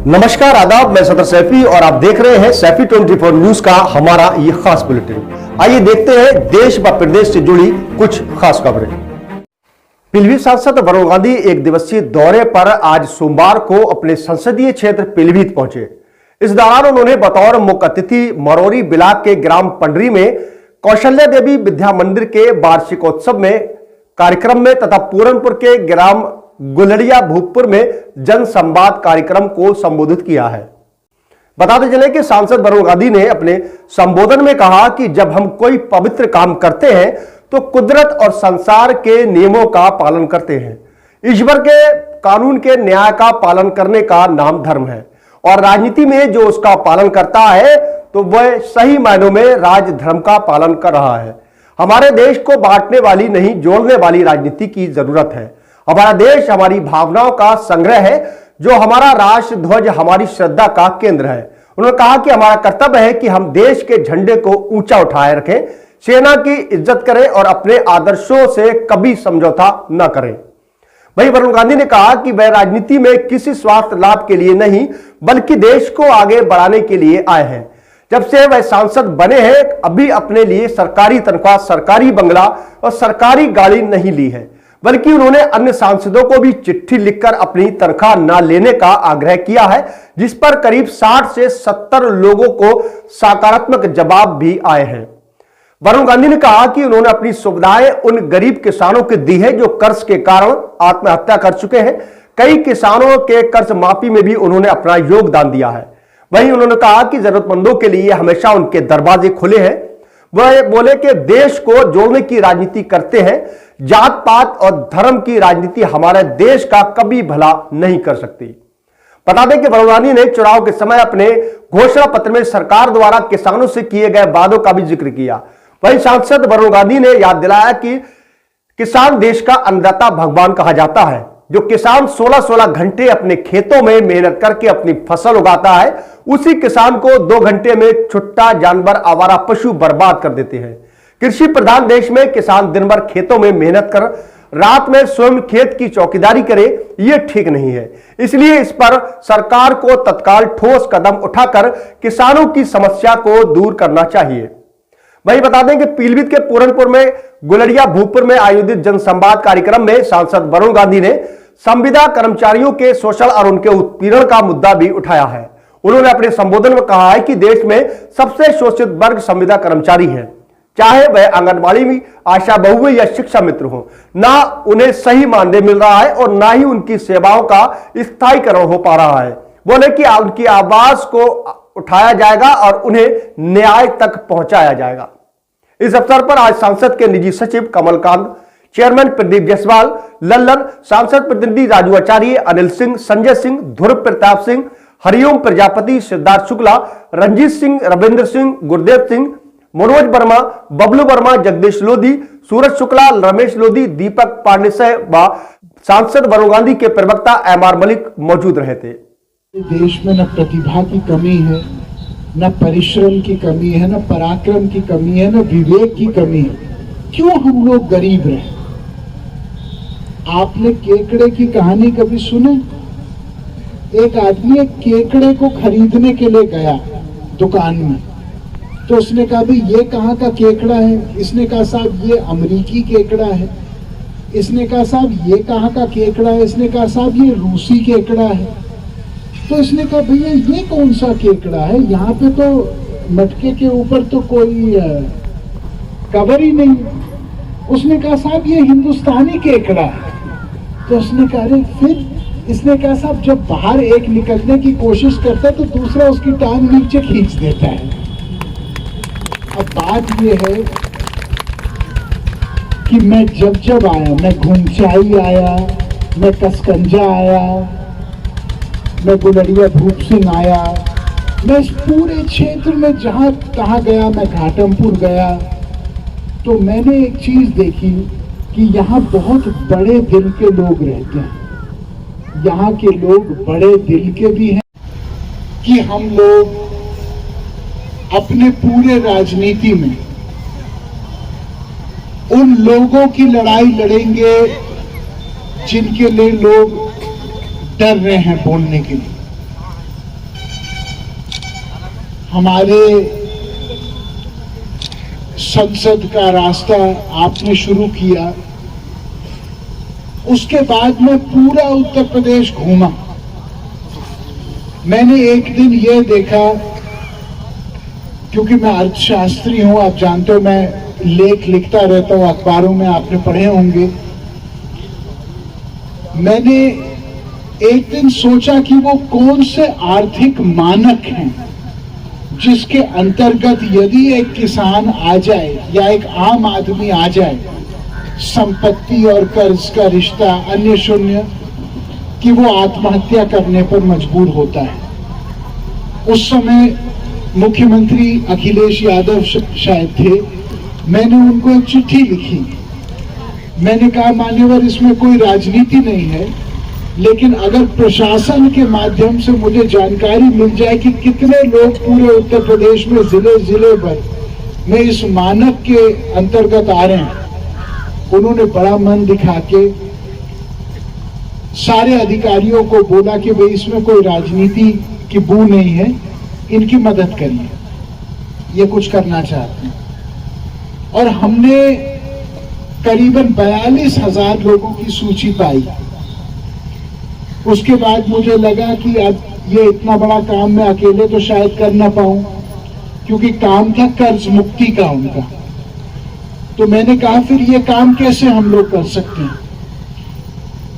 नमस्कार, आदाब। मैं सदर सैफी और आप देख रहे हैं सैफी 24 न्यूज का हमारा ये खास बुलेटिन। आइए देखते हैं देश व प्रदेश से जुड़ी कुछ खास खबरें। पीलीभीत सांसद वरुण गांधी एक दिवसीय दौरे पर आज सोमवार को अपने संसदीय क्षेत्र पीलीभीत पहुंचे। इस दौरान उन्होंने बतौर मुख्य अतिथि मरौरी ब्लॉक के ग्राम पंडरी में कौशल्या देवी विद्या मंदिर के वार्षिकोत्सव में कार्यक्रम में तथा पूरनपुर के ग्राम गुलड़िया भूपपुर में जन संवाद कार्यक्रम को संबोधित किया है। बताते चले कि सांसद वरुण गांधी ने अपने संबोधन में कहा कि जब हम कोई पवित्र काम करते हैं तो कुदरत और संसार के नियमों का पालन करते हैं। ईश्वर के कानून के न्याय का पालन करने का नाम धर्म है और राजनीति में जो उसका पालन करता है तो वह सही मायनों में राज धर्म का पालन कर रहा है। हमारे देश को बांटने वाली नहीं, जोड़ने वाली राजनीति की जरूरत है। हमारा देश हमारी भावनाओं का संग्रह है, जो हमारा राष्ट्र ध्वज हमारी श्रद्धा का केंद्र है। उन्होंने कहा कि हमारा कर्तव्य है कि हम देश के झंडे को ऊंचा उठाए रखें, सेना की इज्जत करें और अपने आदर्शों से कभी समझौता न करें। वहीं वरुण गांधी ने कहा कि वह राजनीति में किसी स्वार्थ लाभ के लिए नहीं बल्कि देश को आगे बढ़ाने के लिए आए हैं। जब से वह सांसद बने हैं अभी अपने लिए सरकारी तनख्वाह, सरकारी बंगला और सरकारी गाड़ी नहीं ली है, बल्कि उन्होंने अन्य सांसदों को भी चिट्ठी लिखकर अपनी तनख्वाह न लेने का आग्रह किया है, जिस पर करीब 60 से 70 लोगों को सकारात्मक जवाब भी आए हैं। वरुण गांधी ने कहा कि उन्होंने अपनी सुविधाएं उन गरीब किसानों को दी है जो कर्ज के कारण आत्महत्या कर चुके हैं। कई किसानों के कर्ज माफी में भी उन्होंने अपना योगदान दिया है। वहीं उन्होंने कहा कि जरूरतमंदों के लिए हमेशा उनके दरवाजे खुले हैं। वह बोले कि देश को जोड़ने की राजनीति करते हैं, जात पात और धर्म की राजनीति हमारे देश का कभी भला नहीं कर सकती। बता दें कि वरुण गांधी ने चुनाव के समय अपने घोषणा पत्र में सरकार द्वारा किसानों से किए गए वादों का भी जिक्र किया। वहीं सांसद वरुण गांधी ने याद दिलाया कि किसान देश का अन्नदाता भगवान कहा जाता है। जो किसान 16-16 घंटे अपने खेतों में मेहनत करके अपनी फसल उगाता है, उसी किसान को 2 घंटे में छुट्टा जानवर, आवारा पशु बर्बाद कर देते हैं। कृषि प्रधान देश में किसान दिन भर खेतों में मेहनत कर रात में स्वयं खेत की चौकीदारी करे, यह ठीक नहीं है। इसलिए इस पर सरकार को तत्काल ठोस कदम उठाकर किसानों की समस्या को दूर करना चाहिए। वहीं बता दें कि पीलीभीत के पूरनपुर में गुलड़िया भूपपुर में आयोजित जनसंवाद कार्यक्रम में सांसद वरुण गांधी ने संविदा कर्मचारियों के शोषण और उनके उत्पीड़न का मुद्दा भी उठाया है। उन्होंने अपने संबोधन में कहा है कि देश में सबसे शोषित वर्ग संविदा कर्मचारी है, चाहे वह आंगनबाड़ी में आशा बहु या शिक्षा मित्र हो। ना उन्हें सही मानदेय मिल रहा है और ना ही उनकी सेवाओं का स्थायीकरण हो पा रहा है। बोले कि उनकी आवाज को उठाया जाएगा और उन्हें न्याय तक पहुंचाया जाएगा। इस अवसर पर आज सांसद के निजी सचिव कमलकांत, चेयरमैन प्रदीप जायसवाल, लल्लन, सांसद प्रतिनिधि राजू आचार्य, अनिल सिंह, संजय सिंह, ध्रुव प्रताप सिंह, हरिओम प्रजापति, सिद्धार्थ शुक्ला, रंजीत सिंह, रविंद्र सिंह, गुरदेव सिंह, मनोज वर्मा, बबलू वर्मा, जगदीश लोधी, सूरज शुक्ला, रमेश लोधी, दीपक पांडेय व सांसद वरुण गांधी के प्रवक्ता एमआर मलिक मौजूद रहे थे। देश में न प्रतिभा की कमी है, न परिश्रम की कमी है, न पराक्रम की कमी है, न विवेक की कमी है। क्यों हम लोग गरीब रहे? आपने केकड़े की कहानी कभी सुने? एक आदमी एक केकड़े को खरीदने के लिए गया दुकान में, तो उसने कहा भाई ये कहाँ का केकड़ा है? इसने कहा साहब ये अमेरिकी केकड़ा है। इसने कहा साहब ये कहाँ का केकड़ा है? इसने कहा साहब ये रूसी केकड़ा है। तो इसने कहा भैया ये कौन सा केकड़ा है? यहाँ पे तो मटके के ऊपर तो कोई कवर ही नहीं। उसने कहा साहब ये हिंदुस्तानी केकड़ा है। तो उसने कहा अरे फिर? इसने कहा साहब जब बाहर एक निकलने की कोशिश करता है तो दूसरा उसकी टांग नीचे खींच देता है। अब बात ये है कि मैं जब आया, मैं घुंचाई आया, मैं कसकंजा आया, मैं गुलड़िया भूप सिंह आया, मैं इस पूरे क्षेत्र में जहाँ कहाँ गया, मैं घाटमपुर गया, तो मैंने एक चीज देखी कि यहाँ बहुत बड़े दिल के लोग रहते हैं। यहाँ के लोग बड़े दिल के भी हैं कि हम लोग अपने पूरे राजनीति में उन लोगों की लड़ाई लड़ेंगे जिनके लिए लोग डर रहे हैं बोलने के लिए। हमारे संसद का रास्ता आपने शुरू किया, उसके बाद मैं पूरा उत्तर प्रदेश घूमा। मैंने एक दिन ये देखा, क्योंकि मैं अर्थशास्त्री हूं, आप जानते हो मैं लेख लिखता रहता हूं अखबारों में, आपने पढ़े होंगे। मैंने एक दिन सोचा कि वो कौन से आर्थिक मानक हैं जिसके अंतर्गत यदि एक किसान आ जाए या एक आम आदमी आ जाए, संपत्ति और कर्ज का रिश्ता अन्य शून्य, कि वो आत्महत्या करने पर मजबूर होता है। उस समय मुख्यमंत्री अखिलेश यादव शायद थे। मैंने उनको एक चिट्ठी लिखी। मैंने कहा, मान्यवर, इसमें कोई राजनीति नहीं है, लेकिन अगर प्रशासन के माध्यम से मुझे जानकारी मिल जाए कि कितने लोग पूरे उत्तर प्रदेश में जिले जिले भर में इस मानक के अंतर्गत आ रहे हैं। उन्होंने बड़ा मन दिखा के सारे अधिकारियों को बोला कि भाई इसमें कोई राजनीति की बू नहीं है, इनकी मदद करिए, ये कुछ करना चाहते हैं। और हमने करीबन 42,000 लोगों की सूची पाई। उसके बाद मुझे लगा कि अब ये इतना बड़ा काम मैं अकेले तो शायद कर ना पाऊं, क्योंकि काम था कर्ज मुक्ति का उनका। तो मैंने कहा, फिर ये काम कैसे हम लोग कर सकते हैं।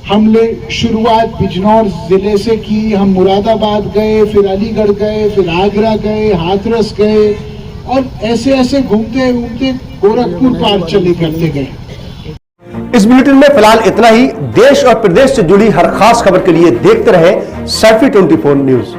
हमने शुरुआत बिजनौर जिले से की, हम मुरादाबाद गए, फिर अलीगढ़ गए, फिर आगरा गए, हाथरस गए, और ऐसे ऐसे घूमते घूमते गोरखपुर पार चले करते गए। इस बुलेटिन में फिलहाल इतना ही। देश और प्रदेश से जुड़ी हर खास खबर के लिए देखते रहे सैफी 24 न्यूज।